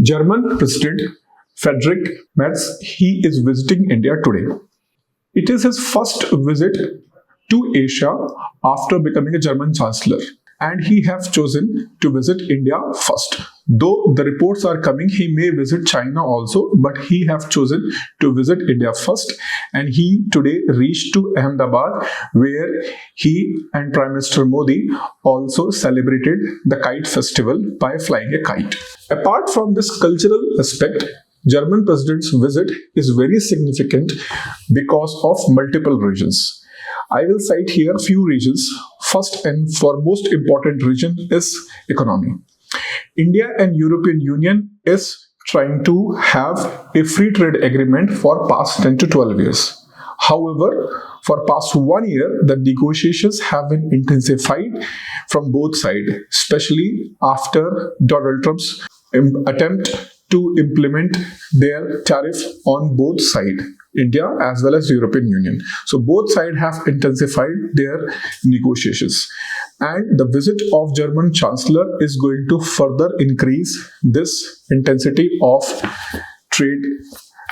German President Friedrich Merz, he is visiting India today. It is his first visit to Asia after becoming a German Chancellor, and he has chosen to visit India first. Though the reports are coming, he may visit China also, but he has chosen to visit India first, and he today reached to Ahmedabad, where he and Prime Minister Modi also celebrated the kite festival by flying a kite. Apart from this cultural aspect, German president's visit is very significant because of multiple reasons. I will cite here a few regions. First and foremost important region is economy. India and European Union is trying to have a free trade agreement for past 10 to 12 years. However, for past 1 year, the negotiations have been intensified from both sides, especially after Donald Trump's attempt to implement their tariff on both sides, India as well as European Union. So both sides have intensified their negotiations. And the visit of German Chancellor is going to further increase this intensity of trade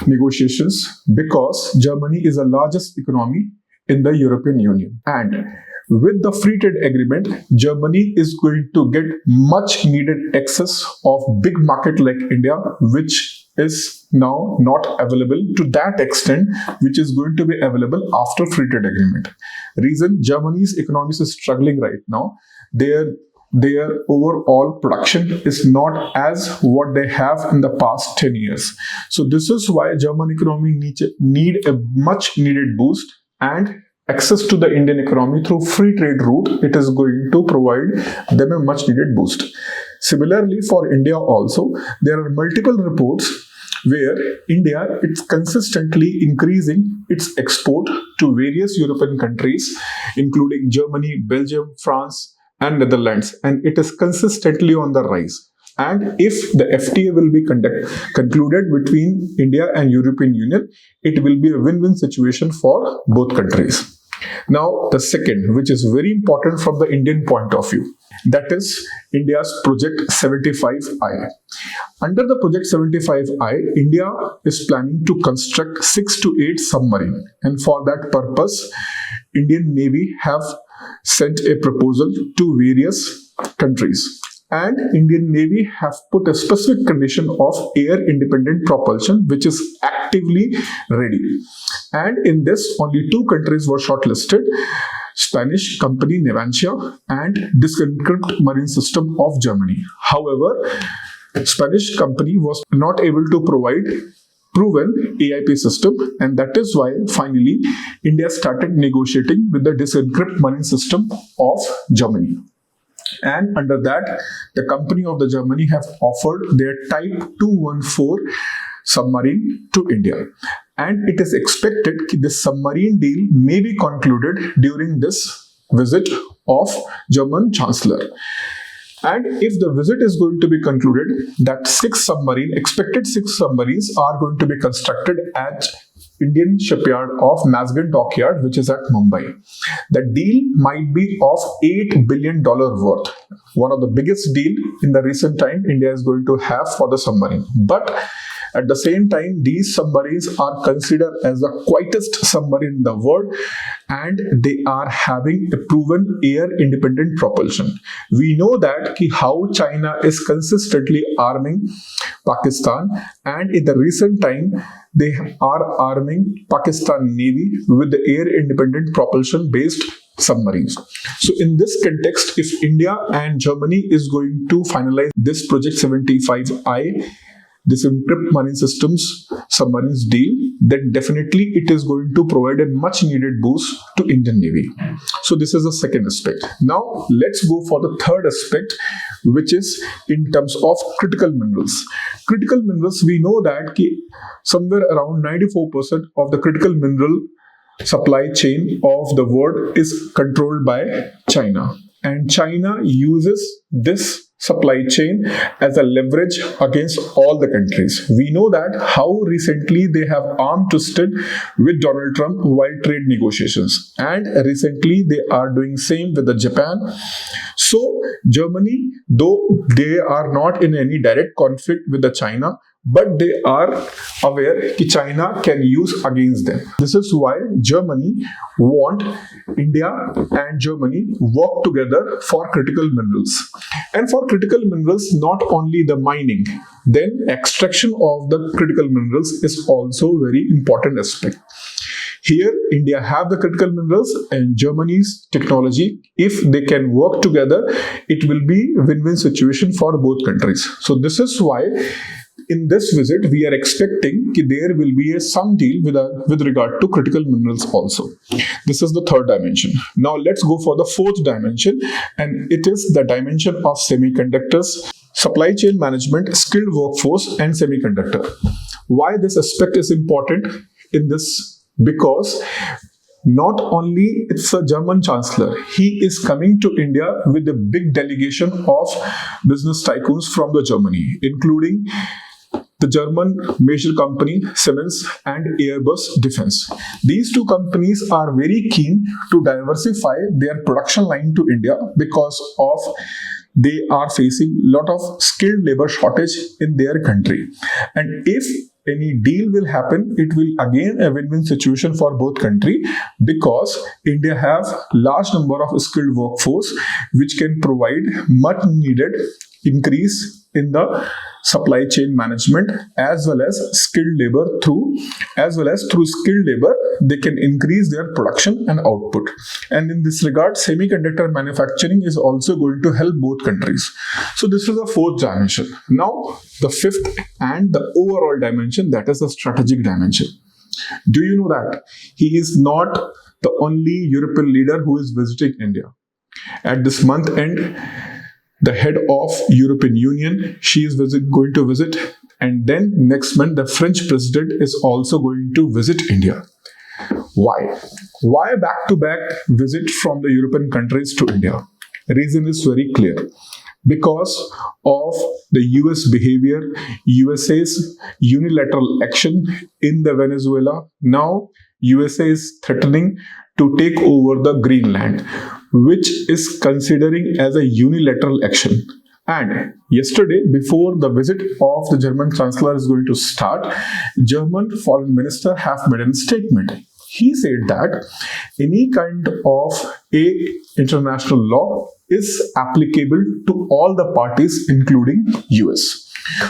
negotiations, because Germany is the largest economy in the European Union. And with the free trade agreement, Germany is going to get much needed access of big market like India, which is now not available to that extent, which is going to be available after free trade agreement. Reason: Germany's economy is struggling right now. Their overall production is not as what they have in the past 10 years. So this is why German economy need a much needed boost, and access to the Indian economy through free trade route, it is going to provide them a much needed boost. Similarly, for India also, there are multiple reports where India is consistently increasing its export to various European countries, including Germany, Belgium, France, and Netherlands, and it is consistently on the rise. And if the FTA will be concluded between India and European Union, it will be a win-win situation for both countries. Now, the second, which is very important from the Indian point of view, that is India's Project 75I. Under the Project 75I, India is planning to construct 6 to 8 submarines, and for that purpose, Indian Navy have sent a proposal to various countries. And Indian Navy have put a specific condition of air-independent propulsion, which is actively ready. And in this, only 2 countries were shortlisted: Spanish company Navantia and Disencrypt Marine System of Germany. However, Spanish company was not able to provide proven AIP system, and that is why finally India started negotiating with the Disencrypt Marine System of Germany. And under that, the company of the Germany have offered their Type 214 submarine to India. And it is expected that this submarine deal may be concluded during this visit of German Chancellor. And if the visit is going to be concluded, that expected 6 submarines are going to be constructed at Indian shipyard of Mazagon Dockyard, which is at Mumbai. The deal might be of $8 billion worth. One of the biggest deal in the recent time India is going to have for the submarine. But at the same time, these submarines are considered as the quietest submarine in the world, and they are having a proven air-independent propulsion. We know that how China is consistently arming Pakistan, and in the recent time, they are arming Pakistan Navy with the air-independent propulsion-based submarines. So in this context, if India and Germany is going to finalize this Project 75I, this Disencrypt Marine Systems submarines deal, then definitely it is going to provide a much needed boost to Indian Navy. So this is the second aspect. Now let's go for the third aspect, which is in terms of critical minerals. Critical minerals, we know that somewhere around 94% of the critical mineral supply chain of the world is controlled by China. And China uses this supply chain as a leverage against all the countries. We know that how recently they have arm twisted with Donald Trump while trade negotiations, and recently they are doing same with the Japan. So Germany, though they are not in any direct conflict with the China, but they are aware that China can use against them. This is why Germany want India and Germany work together for critical minerals. And for critical minerals, not only the mining, then extraction of the critical minerals is also very important aspect. Here, India have the critical minerals and Germany's technology. If they can work together, it will be a win-win situation for both countries. So this is why in this visit, we are expecting that there will be some deal with regard to critical minerals also. This is the third dimension. Now let's go for the fourth dimension, and it is the dimension of semiconductors, supply chain management, skilled workforce, and semiconductor. Why this aspect is important in this? Because not only it's a German Chancellor, he is coming to India with a big delegation of business tycoons from the Germany, including the German major company Siemens and Airbus Defense. These two companies are very keen to diversify their production line to India because of they are facing a lot of skilled labor shortage in their country. And if any deal will happen, it will again a win-win situation for both country, because India have large number of skilled workforce which can provide much needed increase in the supply chain management as well as skilled labor through skilled labor they can increase their production and output. And in this regard, semiconductor manufacturing is also going to help both countries. So this is the fourth dimension. Now the fifth and the overall dimension, that is the strategic dimension. Do you know that he is not the only European leader who is visiting India? At this month end, the head of European Union, she is going to visit, and then next month the French president is also going to visit India. Why? Why back-to-back visit from the European countries to India? The reason is very clear. Because of the US behavior, USA's unilateral action in the Venezuela, now USA is threatening to take over the Greenland, which is considering as a unilateral action. And yesterday, before the visit of the German Chancellor is going to start, German Foreign Minister have made a statement. He said that any kind of international law is applicable to all the parties, including US.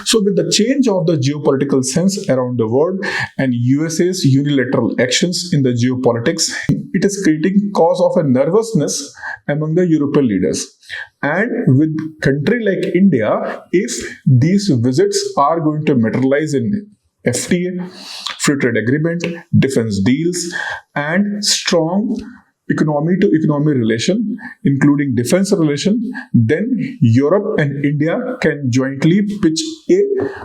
So with the change of the geopolitical sense around the world and USA's unilateral actions in the geopolitics, it is creating cause of a nervousness among the European leaders. And with country like India, if these visits are going to materialize in FTA, free trade agreement, defense deals, and strong economy to economy relation, including defense relation, then Europe and India can jointly pitch a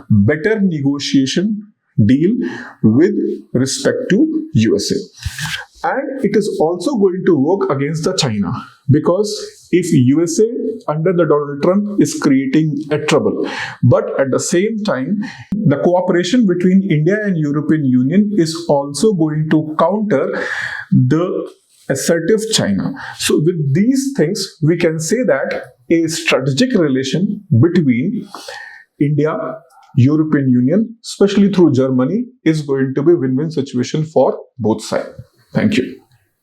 better negotiation deal with respect to USA. And it is also going to work against the China, because if USA under the Donald Trump is creating a trouble, but at the same time, the cooperation between India and European Union is also going to counter the assertive China. So with these things, we can say that a strategic relation between India, European Union, especially through Germany, is going to be a win-win situation for both sides. Thank you.